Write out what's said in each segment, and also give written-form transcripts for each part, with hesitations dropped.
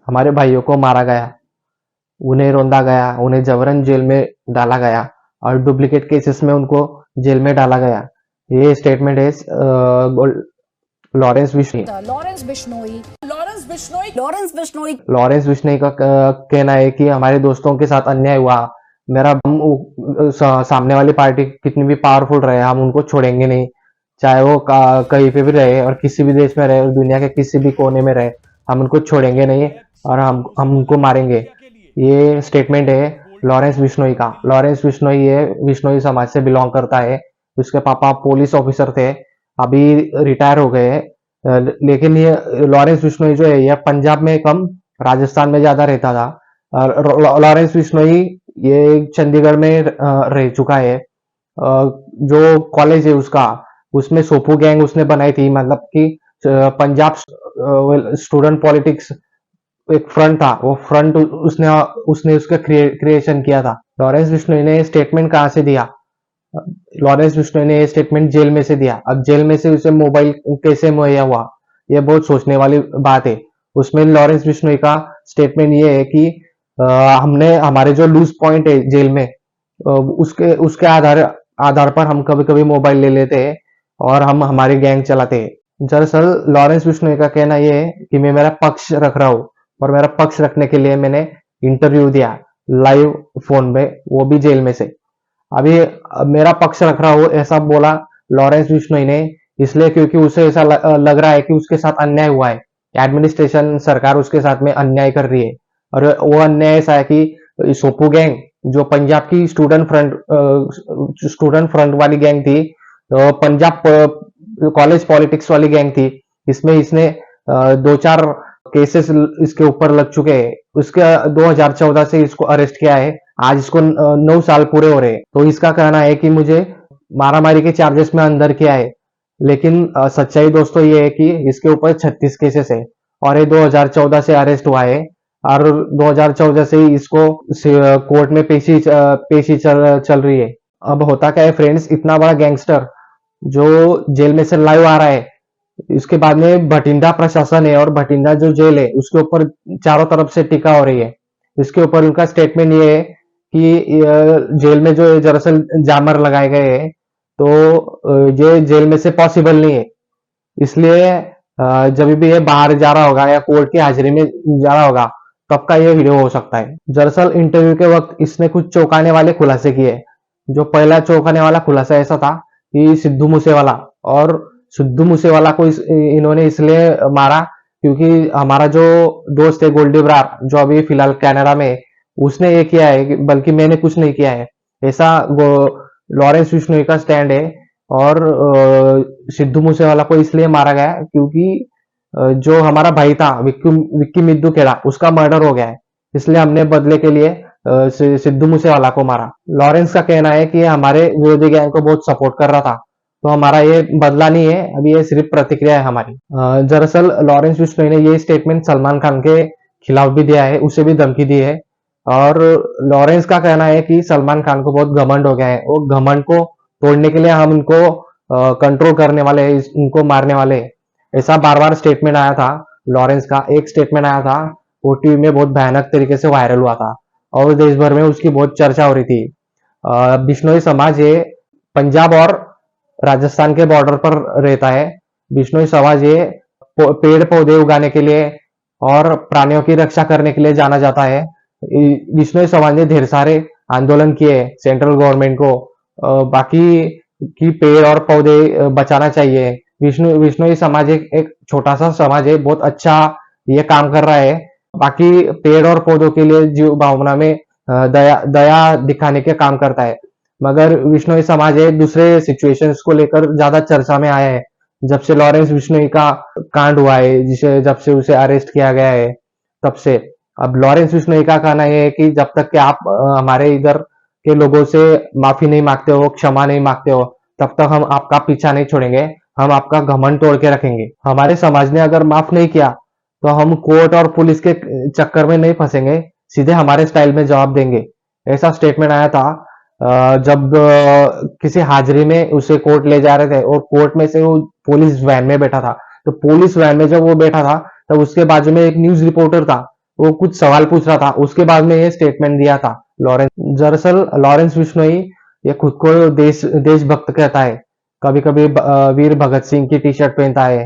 हमारे भाइयों को मारा गया, उन्हें रौंदा गया, उन्हें जबरन जेल में डाला गया और डुप्लीकेट केसेस में उनको जेल में डाला गया। ये स्टेटमेंट है लॉरेंस बिश्नोई। लॉरेंस बिश्नोई का कहना है कि हमारे दोस्तों के साथ अन्याय हुआ। मेरा सामने वाली पार्टी कितनी भी पावरफुल रहे, हम उनको छोड़ेंगे नहीं, चाहे वो कहीं पे भी रहे और किसी भी देश में रहे और दुनिया के किसी भी कोने में रहे, हम उनको छोड़ेंगे नहीं और हम उनको मारेंगे। ये स्टेटमेंट है लॉरेंस बिश्नोई का। लॉरेंस बिश्नोई ये बिश्नोई समाज से बिलोंग करता है। उसके पापा पुलिस ऑफिसर थे, अभी रिटायर हो गए। लेकिन ये लॉरेंस बिश्नोई जो है ये पंजाब में कम राजस्थान में ज्यादा रहता था। लॉरेंस बिश्नोई ये चंडीगढ़ में रह चुका है। जो कॉलेज है उसका, उसमें सोपू गैंग उसने बनाई थी, मतलब कि पंजाब स्टूडेंट पॉलिटिक्स एक फ्रंट था, वो फ्रंट उसने उसका क्रिएशन किया था। लॉरेंस बिश्नोई ने स्टेटमेंट कहाँ से दिया? लॉरेंस बिश्नोई ने ये स्टेटमेंट जेल में से दिया। अब जेल में से उसे मोबाइल कैसे मुहैया हुआ, ये बहुत सोचने वाली बात है। उसमें लॉरेंस बिश्नोई का स्टेटमेंट ये है कि हमने हमारे जो लूज पॉइंट है जेल में, उसके उसके आधार पर हम कभी कभी मोबाइल ले लेते हैं और हम हमारी गैंग चलाते हैं। दरअसल लॉरेंस बिश्नोई का कहना यह है कि मैं मेरा पक्ष रख रहा हूँ और मेरा पक्ष रखने के लिए मैंने इंटरव्यू दिया लाइव फोन में, वो भी जेल में से। अभी मेरा पक्ष रख रहा हूँ ऐसा बोला लॉरेंस बिश्नोई ने, इसलिए क्योंकि उसे ऐसा लग रहा है कि उसके साथ अन्याय हुआ है। एडमिनिस्ट्रेशन सरकार उसके साथ में अन्याय कर रही है और वो अन्याय ऐसा है कि सोपू गैंग जो पंजाब की स्टूडेंट फ्रंट वाली गैंग थी, पंजाब कॉलेज पॉलिटिक्स वाली गैंग थी, इसमें इसने दो चार केसेस इसके ऊपर लग चुके हैं। उसके 2014 से इसको अरेस्ट किया है, आज इसको 9 साल पूरे हो रहे हैं। तो इसका कहना है कि मुझे मारामारी के चार्जेस में अंदर किया है, लेकिन सच्चाई दोस्तों ये है कि इसके ऊपर 36 केसेस है और ये 2014 से अरेस्ट हुआ है और 2014 से ही इसको कोर्ट में पेशी चल रही है। अब होता क्या है फ्रेंड्स, इतना बड़ा गैंगस्टर जो जेल में से लाइव आ रहा है, इसके बाद में भटिंडा प्रशासन है और भटिंडा जो जेल है उसके ऊपर चारों तरफ से टीका हो रही है। इसके ऊपर उनका स्टेटमेंट ये है कि जेल में जो दरअसल जामर लगाए गए हैं, तो ये जेल में से पॉसिबल नहीं है। इसलिए जब भी ये बाहर जा रहा होगा या कोर्ट की हाजिरी में जा रहा होगा तब का ये वीडियो हो सकता है। दरअसल इंटरव्यू के वक्त इसने कुछ चौंकाने वाले खुलासे किए। जो पहला चौंकाने वाला खुलासा ऐसा था कि सिद्धू मूसेवाला, और सिद्धू मूसेवाला को इन्होंने इसलिए मारा क्योंकि हमारा जो दोस्त है गोल्डी बरार जो अभी फिलहाल कनाडा में, उसने ये किया है, बल्कि मैंने कुछ नहीं किया है, ऐसा लॉरेंस बिश्नोई का स्टैंड है। और सिद्धू मूसेवाला को इसलिए मारा गया क्योंकि जो हमारा भाई था विक्की मिद्दू खेड़ा, उसका मर्डर हो गया है, इसलिए हमने बदले के लिए सिद्धू मूसेवाला को मारा। लॉरेंस का कहना है कि हमारे विरोधी गैंग को बहुत सपोर्ट कर रहा था, तो हमारा ये बदला नहीं है, अभी ये सिर्फ प्रतिक्रिया है हमारी। दरअसल लॉरेंस बिश्नोई ने ये स्टेटमेंट सलमान खान के खिलाफ भी दिया है, उसे भी धमकी दी है। और लॉरेंस का कहना है कि सलमान खान को बहुत घमंड हो गया है, वो घमंड को तोड़ने के लिए हम इनको कंट्रोल करने वाले, इनको मारने वाले, ऐसा बार बार स्टेटमेंट आया था। लॉरेंस का एक स्टेटमेंट आया था, ओटीवी में बहुत भयानक तरीके से वायरल हुआ था और देश भर में उसकी बहुत चर्चा हो रही थी। बिश्नोई समाज ये पंजाब और राजस्थान के बॉर्डर पर रहता है। बिश्नोई समाज ये पेड़ पौधे उगाने के लिए और प्राणियों की रक्षा करने के लिए जाना जाता है। बिश्नोई समाज ने ढेर सारे आंदोलन किए सेंट्रल गवर्नमेंट को, बाकी की पेड़ और पौधे बचाना चाहिए। बिश्नोई समाज एक छोटा सा समाज है, बहुत अच्छा ये काम कर रहा है। बाकी पेड़ और पौधों के लिए जीव भावना में दया दिखाने के काम करता है। मगर बिश्नोई समाज है दूसरे सिचुएशंस को लेकर ज्यादा चर्चा में आया है जब से लॉरेंस बिश्नोई का कांड हुआ है, जिसे जब से उसे अरेस्ट किया गया है तब से। अब लॉरेंस बिश्नोई का कहना यह है कि जब तक कि आप हमारे इधर के लोगों से माफी नहीं मांगते हो, क्षमा नहीं मांगते हो, तब तक हम आपका पीछा नहीं छोड़ेंगे, हम आपका घमंड तोड़ के रखेंगे। हमारे समाज ने अगर माफ नहीं किया तो हम कोर्ट और पुलिस के चक्कर में नहीं फंसेंगे, सीधे हमारे स्टाइल में जवाब देंगे, ऐसा स्टेटमेंट आया था जब किसी हाजिरी में उसे कोर्ट ले जा रहे थे और कोर्ट में से वो पुलिस वैन में बैठा था। तो पुलिस वैन में जब वो बैठा था तब उसके बाजू में एक न्यूज रिपोर्टर था वो कुछ सवाल पूछ रहा था, उसके बाद में ये स्टेटमेंट दिया था लॉरेंस। दरअसल लॉरेंस बिश्नोई ये खुद को देशभक्त कहता है। कभी कभी वीर भगत सिंह की टी शर्ट पहनता है।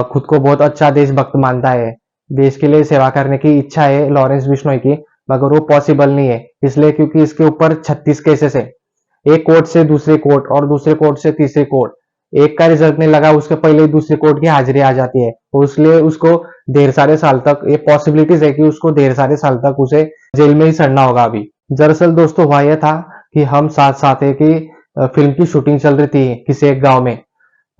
खुद को बहुत अच्छा देशभक्त मानता है। देश के लिए सेवा करने की इच्छा है लॉरेंस बिश्नोई की, मगर वो पॉसिबल नहीं है, इसलिए क्योंकि इसके ऊपर 36 केसेस है। एक कोर्ट से दूसरे कोर्ट और दूसरे कोर्ट से तीसरे कोर्ट। एक का रिजल्ट नहीं लगा, उसके पहले ही दूसरे कोर्ट की हाजिरी आ जाती है, और इसलिए उसको ढेर सारे साल तक, ये पॉसिबिलिटीज है कि उसको ढेर सारे साल तक उसे जेल में ही सड़ना होगा अभी। दरअसल दोस्तों हुआ यह था कि हम साथ साथ है कि फिल्म की शूटिंग चल रही थी किसी एक गांव में।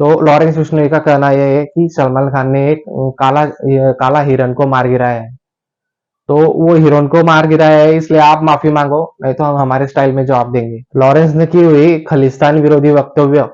तो लॉरेंस बिश्नोई का कहना यह है कि सलमान खान ने एक काला हिरन को मार गिराया है। तो वो हिरन को मार गिराया है, इसलिए आप माफी मांगो, नहीं तो हम हमारे स्टाइल में जवाब देंगे। लॉरेंस ने की हुई खालिस्तान विरोधी वक्तव्य,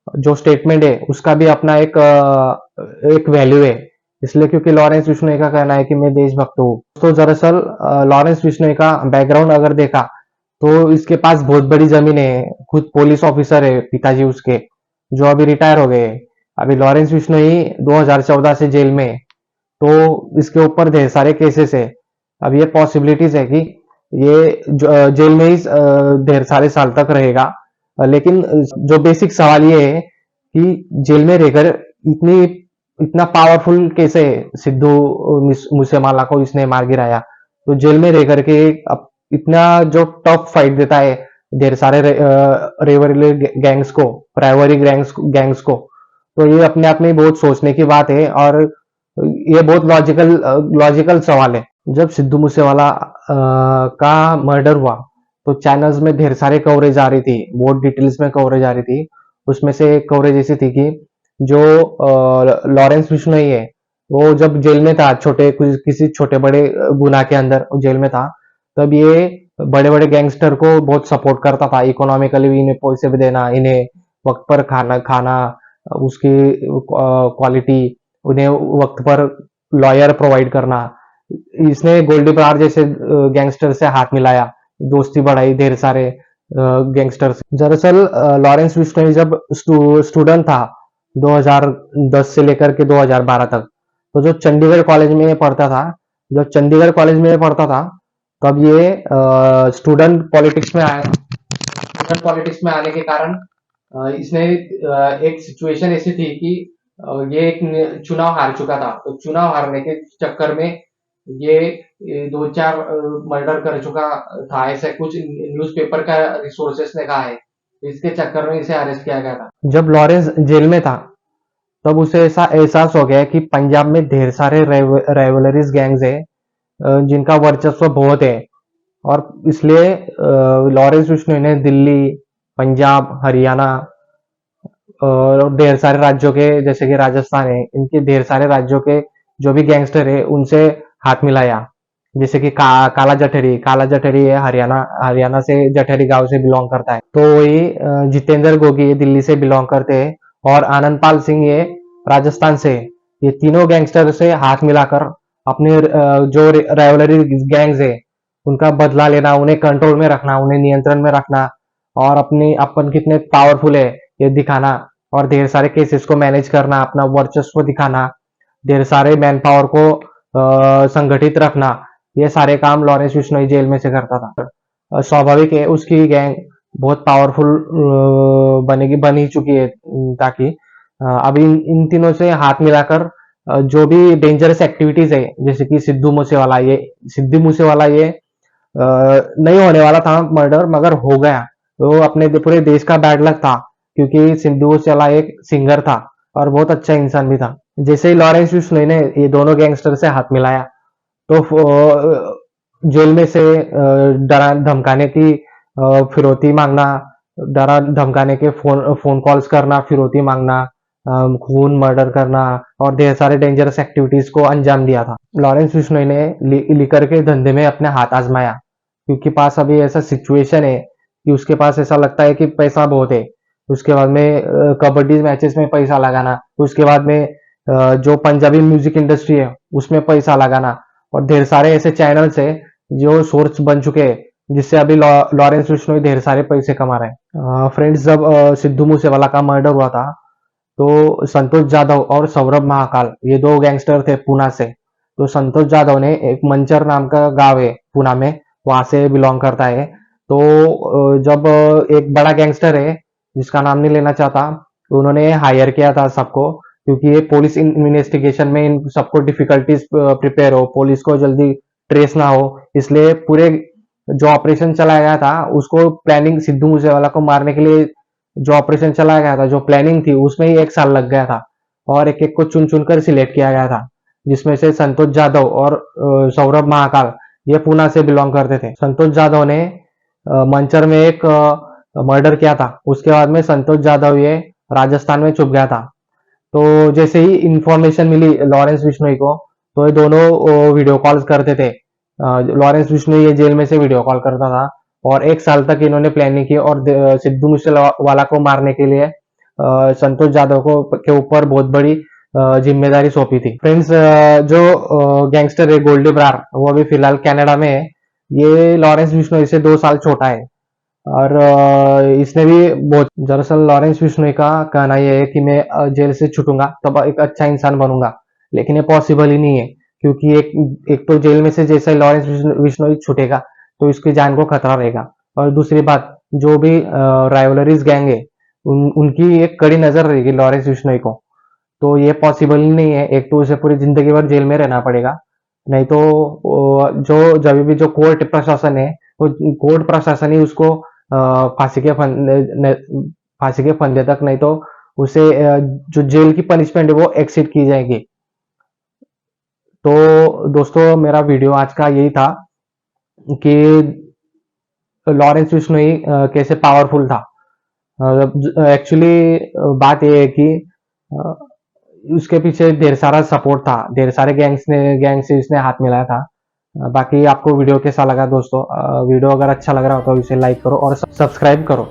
जो स्टेटमेंट है, उसका भी अपना एक वैल्यू है, इसलिए क्योंकि लॉरेंस बिश्नोई का कहना है कि मैं देशभक्त हूँ। तो दरअसल लॉरेंस बिश्नोई का बैकग्राउंड अगर देखा तो इसके पास बहुत बड़ी जमीन है, खुद पुलिस ऑफिसर है पिताजी उसके, जो अभी रिटायर हो गए। अभी लॉरेंस बिश्नोई 2014 से जेल में है, तो इसके ऊपर ढेर सारे केसेस है। अब ये पॉसिबिलिटीज है कि ये जेल में ही ढेर सारे साल तक रहेगा। लेकिन जो बेसिक सवाल ये है कि जेल में रहकर इतना पावरफुल कैसे सिद्धू मूसेवाला को इसने मार गिराया। तो जेल में रह करके इतना जो टफ फाइट देता है ढेर सारे रेवरी गैंग्स को, प्राइवरी गैंग्स को, तो ये अपने आप में बहुत सोचने की बात है, और ये बहुत लॉजिकल सवाल है। जब सिद्धू मूसेवाला का मर्डर हुआ तो चैनल्स में ढेर सारे कवरेज आ रही थी, बहुत डिटेल्स में कवरेज आ रही थी। उसमें से एक कवरेज ऐसी थी कि जो लॉरेंस बिश्नोई है, वो जब जेल में था, किसी छोटे बड़े गुनाह के अंदर जेल में था, तब ये बड़े बड़े गैंगस्टर को बहुत सपोर्ट करता था इकोनॉमिकली, इन्हें पैसे भी देना, इन्हें वक्त पर खाना, उसकी क्वालिटी, उन्हें वक्त पर लॉयर प्रोवाइड करना। इसने गोल्डी बरार जैसे गैंगस्टर से हाथ मिलाया, दोस्ती बढ़ाई ढेर सारे गैंगस्टर से। दरअसल लॉरेंस बिश्नोई जब स्टूडेंट था 2010 से लेकर के 2012 तक, तो जो चंडीगढ़ कॉलेज में पढ़ता था, जब चंडीगढ़ कॉलेज में पढ़ता था तब ये स्टूडेंट पॉलिटिक्स में आया। स्टूडेंट पॉलिटिक्स में आने के कारण इसने एक सिचुएशन ऐसी थी कि ये एक चुनाव हार चुका था, तो चुनाव हारने के चक्कर में ये 2-4 मर्डर कर चुका था, ऐसे कुछ न्यूज़पेपर का रिसोर्सेस ने कहा है। इसके चक्कर में इसे अरेस्ट किया गया था। जब लॉरेंस जेल में था तब उसे ऐसा एहसास हो गया कि पंजाब में ढेर सारे राइवलरीज गैंग्स है, जिनका वर्चस्व बहुत है, और इसलिए लॉरेंस बिश्नोई ने दिल्ली, पंजाब, हरियाणा और ढेर सारे राज्यों के, जैसे कि राजस्थान है, इनके ढेर सारे राज्यों के जो भी गैंगस्टर है उनसे हाथ मिलाया। जैसे कि काला जठेरी है, हरियाणा से जठेरी गांव से बिलोंग करता है। तो वही जितेंद्र गोगी ये दिल्ली से बिलोंग करते हैं, और आनंदपाल सिंह ये राजस्थान से। ये तीनों गैंगस्टर से हाथ मिलाकर अपने जो राइवलरी गैंग्स है उनका बदला लेना, उन्हें कंट्रोल में रखना, उन्हें नियंत्रण में रखना, और अपन कितने पावरफुल है ये दिखाना, और ढेर सारे केसेस को मैनेज करना, अपना वर्चस्व दिखाना, ढेर सारे मैन पावर को संगठित रखना, ये सारे काम लॉरेंस बिश्नोई जेल में से करता था। स्वाभाविक है, उसकी गैंग बहुत पावरफुल बनी चुकी है, ताकि अब इन तीनों से हाथ मिलाकर जो भी डेंजरस एक्टिविटीज है, जैसे कि सिद्धू मूसेवाला ये नहीं होने वाला था मर्डर, मगर हो गया। तो अपने पूरे देश का बैड लक था, क्योंकि सिद्धू मूसेवाला एक सिंगर था और बहुत अच्छा इंसान भी था। जैसे ही लॉरेंस बिश्नोई ने ये दोनों गैंगस्टर से हाथ मिलाया, तो जेल में से डरा धमकाने की फिरौती मांगना, डरा धमकाने के फोन कॉल्स करना, फिरौती मांगना, खून मर्डर करना, और ढेर सारे डेंजरस एक्टिविटीज को अंजाम दिया था। लॉरेंस बिश्नोई ने लिकर के धंधे में अपने हाथ आजमाया, क्योंकि पास अभी ऐसा सिचुएशन है कि उसके पास ऐसा लगता है कि पैसा बहुत है। उसके बाद में कबड्डी मैचेस में पैसा लगाना, उसके बाद में जो पंजाबी म्यूजिक इंडस्ट्री है उसमें पैसा लगाना, और ढेर सारे ऐसे चैनल्स है जो सोर्स बन चुके हैं, जिससे अभी लॉरेंस बिश्नोई ढेर सारे पैसे कमा रहे हैं। फ्रेंड्स, जब सिद्धू मूसेवाला का मर्डर हुआ था, तो संतोष जाधव और सौरभ महाकाल, ये दो गैंगस्टर थे पूना से, तो संतोष जाधव ने एक मंचर नाम का गांव है पूना में, वहां से बिलोंग करता है। तो जब एक बड़ा गैंगस्टर है जिसका नाम नहीं लेना चाहता, उन्होंने हायर किया था सबको, क्योंकि ये पुलिस इन्वेस्टिगेशन में इन सबको डिफिकल्टीज प्रिपेयर हो, पुलिस को जल्दी ट्रेस ना हो, इसलिए पूरे जो ऑपरेशन चलाया गया था उसको प्लानिंग, सिद्धू मूसेवाला को मारने के लिए जो ऑपरेशन चलाया गया था, जो प्लानिंग थी उसमें ही 1 साल लग गया था और एक एक को चुन चुनकर सिलेक्ट किया गया था, जिसमें से संतोष जाधव और सौरभ महाकाल ये पूना से बिलोंग करते थे। संतोष जाधव ने मंचर में एक मर्डर किया था, उसके बाद में संतोष जाधव ये राजस्थान में छुप गया था। तो जैसे ही इंफॉर्मेशन मिली लॉरेंस बिश्नोई को, तो ये दोनों वीडियो कॉल्स करते थे। लॉरेंस बिश्नोई ये जेल में से वीडियो कॉल करता था और 1 साल तक इन्होंने प्लानिंग की और सिद्धू मूसेवाला को मारने के लिए संतोष जाधव को के ऊपर बहुत बड़ी जिम्मेदारी सौंपी थी। फ्रेंड्स, जो गैंगस्टर है गोल्डी ब्रार, वो अभी फिलहाल कनाडा में है। ये लॉरेंस बिश्नोई से 2 साल छोटा है और इसने भी बहुत, दरअसल लॉरेंस बिश्नोई का कहना यह है कि मैं जेल से छूटूंगा तब एक अच्छा इंसान बनूंगा, लेकिन ये पॉसिबल ही नहीं है, क्योंकि एक तो जेल में से जैसे लॉरेंस बिश्नोई छूटेगा तो इसकी जान को खतरा रहेगा, और दूसरी बात, जो भी राइवलरीज गैंग है उनकी एक कड़ी नजर रहेगी लॉरेंस बिश्नोई को, तो ये पॉसिबल ही नहीं है। एक तो उसे पूरी जिंदगी भर जेल में रहना पड़ेगा, नहीं तो जो जब भी जो कोर्ट प्रशासन है, वो कोर्ट प्रशासन ही उसको फांसी के फंदे तक, नहीं तो उसे जो जेल की पनिशमेंट है वो एक्सीड की जाएगी। तो दोस्तों, मेरा वीडियो आज का यही था कि लॉरेंस बिश्नोई कैसे पावरफुल था। एक्चुअली बात यह है कि उसके पीछे ढेर सारा सपोर्ट था, ढेर सारे गैंग से इसने हाथ मिलाया था। बाकी आपको वीडियो कैसा लगा दोस्तों? वीडियो अगर अच्छा लग रहा हो तो इसे लाइक करो और सब्सक्राइब करो।